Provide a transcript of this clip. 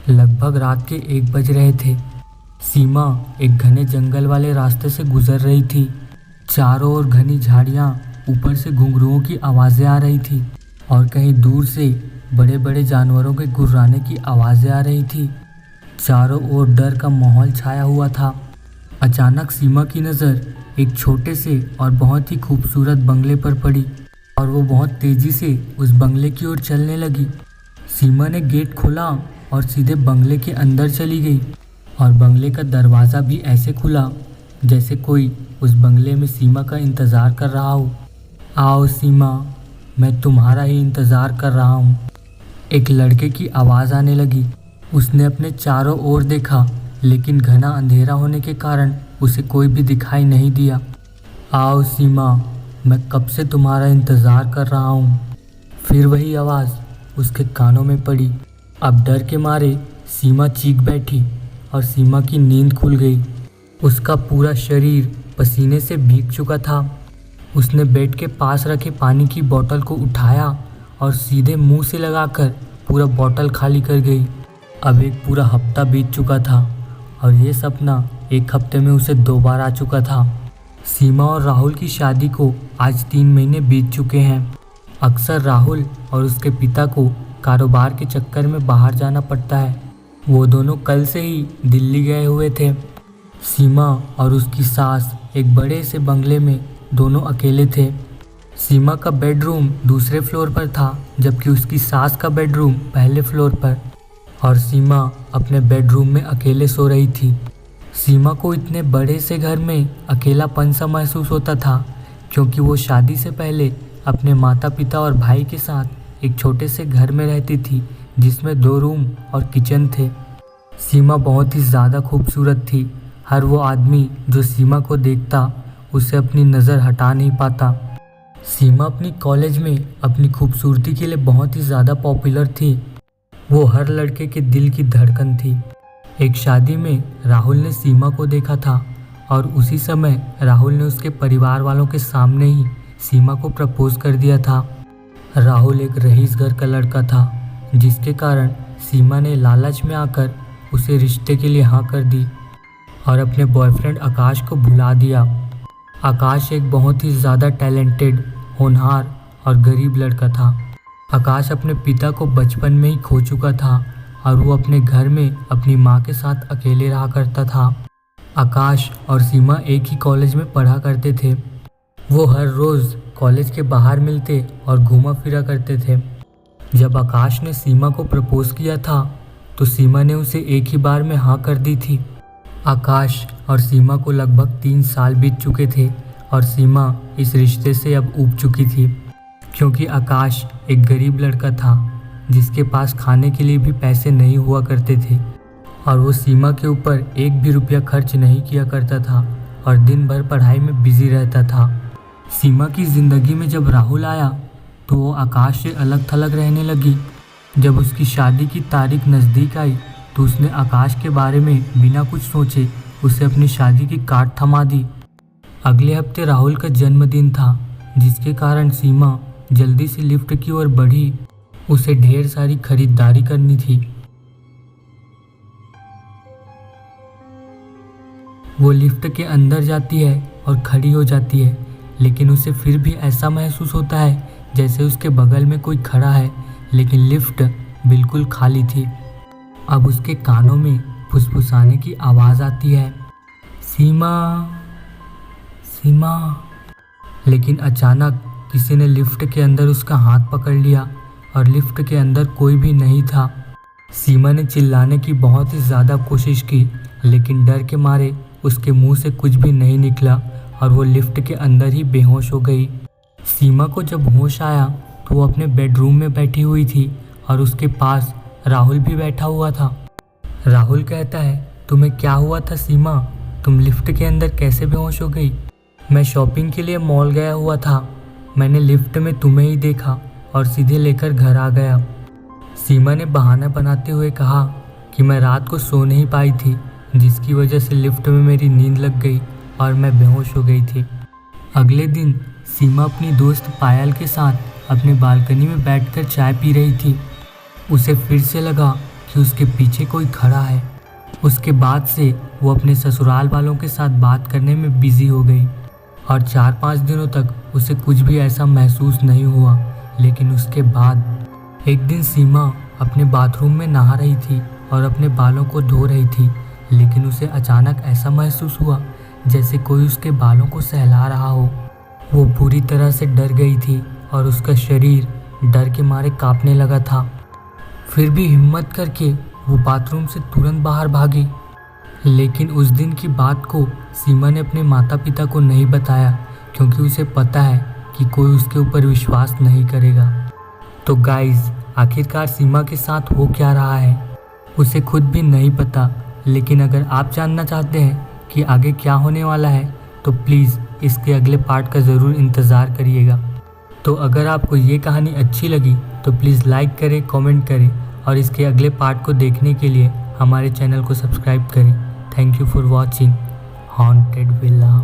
लगभग रात के 1 बज रहे थे। सीमा एक घने जंगल वाले रास्ते से गुजर रही थी। चारों ओर घनी झाड़ियाँ, ऊपर से घुंघरुओं की आवाज़ें आ रही थी और कहीं दूर से बड़े बड़े जानवरों के गुर्राने की आवाज़ें आ रही थी। चारों ओर डर का माहौल छाया हुआ था। अचानक सीमा की नज़र एक छोटे से और बहुत ही खूबसूरत बंगले पर पड़ी और वो बहुत तेज़ी से उस बंगले की ओर चलने लगी। सीमा ने गेट खोला और सीधे बंगले के अंदर चली गई और बंगले का दरवाज़ा भी ऐसे खुला जैसे कोई उस बंगले में सीमा का इंतज़ार कर रहा हो। आओ सीमा, मैं तुम्हारा ही इंतज़ार कर रहा हूँ। एक लड़के की आवाज़ आने लगी। उसने अपने चारों ओर देखा, लेकिन घना अंधेरा होने के कारण उसे कोई भी दिखाई नहीं दिया। आओ सीमा, मैं कब से तुम्हारा इंतज़ार कर रहा हूँ। फिर वही आवाज़ उसके कानों में पड़ी। अब डर के मारे सीमा चीख बैठी और सीमा की नींद खुल गई। उसका पूरा शरीर पसीने से भीग चुका था। उसने बेड के पास रखे पानी की बोतल को उठाया और सीधे मुंह से लगाकर पूरा बोतल खाली कर गई। अब एक पूरा हफ्ता बीत चुका था और ये सपना 1 हफ्ते में उसे 2 बार आ चुका था। सीमा और राहुल की शादी को आज 3 महीने बीत चुके हैं। अक्सर राहुल और उसके पिता को कारोबार के चक्कर में बाहर जाना पड़ता है। वो दोनों कल से ही दिल्ली गए हुए थे। सीमा और उसकी सास एक बड़े से बंगले में दोनों अकेले थे। सीमा का बेडरूम दूसरे फ्लोर पर था, जबकि उसकी सास का बेडरूम पहले फ्लोर पर, और सीमा अपने बेडरूम में अकेले सो रही थी। सीमा को इतने बड़े से घर में अकेलापन सा महसूस होता था, क्योंकि वो शादी से पहले अपने माता पिता और भाई के साथ एक छोटे से घर में रहती थी, जिसमें 2 रूम और किचन थे। सीमा बहुत ही ज़्यादा खूबसूरत थी। हर वो आदमी जो सीमा को देखता उसे अपनी नज़र हटा नहीं पाता। सीमा अपनी कॉलेज में अपनी खूबसूरती के लिए बहुत ही ज़्यादा पॉपुलर थी। वो हर लड़के के दिल की धड़कन थी। एक शादी में राहुल ने सीमा को देखा था और उसी समय राहुल ने उसके परिवार वालों के सामने ही सीमा को प्रपोज कर दिया था। राहुल एक रईस घर का लड़का था, जिसके कारण सीमा ने लालच में आकर उसे रिश्ते के लिए हाँ कर दी और अपने बॉयफ्रेंड आकाश को भुला दिया। आकाश एक बहुत ही ज़्यादा टैलेंटेड, होनहार और गरीब लड़का था। आकाश अपने पिता को बचपन में ही खो चुका था और वो अपने घर में अपनी माँ के साथ अकेले रहा करता था। आकाश और सीमा एक ही कॉलेज में पढ़ा करते थे। वो हर रोज़ कॉलेज के बाहर मिलते और घूमा फिरा करते थे। जब आकाश ने सीमा को प्रपोज किया था तो सीमा ने उसे एक ही बार में हाँ कर दी थी। आकाश और सीमा को लगभग 3 साल बीत चुके थे और सीमा इस रिश्ते से अब ऊब चुकी थी, क्योंकि आकाश एक गरीब लड़का था जिसके पास खाने के लिए भी पैसे नहीं हुआ करते थे और वो सीमा के ऊपर 1 भी रुपया खर्च नहीं किया करता था और दिन भर पढ़ाई में बिजी रहता था। सीमा की ज़िंदगी में जब राहुल आया तो वो आकाश से अलग थलग रहने लगी। जब उसकी शादी की तारीख नज़दीक आई तो उसने आकाश के बारे में बिना कुछ सोचे उसे अपनी शादी की कार्ड थमा दी। अगले हफ्ते राहुल का जन्मदिन था, जिसके कारण सीमा जल्दी से लिफ्ट की ओर बढ़ी। उसे ढेर सारी खरीदारी करनी थी। वो लिफ्ट के अंदर जाती है और खड़ी हो जाती है, लेकिन उसे फिर भी ऐसा महसूस होता है जैसे उसके बगल में कोई खड़ा है, लेकिन लिफ्ट बिल्कुल खाली थी। अब उसके कानों में फुसफुसाने की आवाज़ आती है, सीमा, सीमा। लेकिन अचानक किसी ने लिफ्ट के अंदर उसका हाथ पकड़ लिया और लिफ्ट के अंदर कोई भी नहीं था। सीमा ने चिल्लाने की बहुत ही ज़्यादा कोशिश की, लेकिन डर के मारे उसके मुंह से कुछ भी नहीं निकला और वो लिफ्ट के अंदर ही बेहोश हो गई। सीमा को जब होश आया तो वो अपने बेडरूम में बैठी हुई थी और उसके पास राहुल भी बैठा हुआ था। राहुल कहता है, तुम्हें क्या हुआ था सीमा? तुम लिफ्ट के अंदर कैसे बेहोश हो गई? मैं शॉपिंग के लिए मॉल गया हुआ था। मैंने लिफ्ट में तुम्हें ही देखा और सीधे लेकर घर आ गया। सीमा ने बहाना बनाते हुए कहा कि मैं रात को सो नहीं पाई थी, जिसकी वजह से लिफ्ट में मेरी नींद लग गई और मैं बेहोश हो गई थी। अगले दिन सीमा अपनी दोस्त पायल के साथ अपनी बालकनी में बैठकर चाय पी रही थी। उसे फिर से लगा कि उसके पीछे कोई खड़ा है। उसके बाद से वो अपने ससुराल वालों के साथ बात करने में बिजी हो गई और 4-5 दिनों तक उसे कुछ भी ऐसा महसूस नहीं हुआ। लेकिन उसके बाद एक दिन सीमा अपने बाथरूम में नहा रही थी और अपने बालों को धो रही थी, लेकिन उसे अचानक ऐसा महसूस हुआ जैसे कोई उसके बालों को सहला रहा हो। वो पूरी तरह से डर गई थी और उसका शरीर डर के मारे कांपने लगा था। फिर भी हिम्मत करके वो बाथरूम से तुरंत बाहर भागी। लेकिन उस दिन की बात को सीमा ने अपने माता पिता को नहीं बताया, क्योंकि उसे पता है कि कोई उसके ऊपर विश्वास नहीं करेगा। तो गाइस, आखिरकार सीमा के साथ हो क्या रहा है उसे खुद भी नहीं पता। लेकिन अगर आप जानना चाहते हैं कि आगे क्या होने वाला है तो प्लीज़ इसके अगले पार्ट का ज़रूर इंतज़ार करिएगा। तो अगर आपको ये कहानी अच्छी लगी तो प्लीज़ लाइक करें, कमेंट करें और इसके अगले पार्ट को देखने के लिए हमारे चैनल को सब्सक्राइब करें। Thank you for watching haunted villa.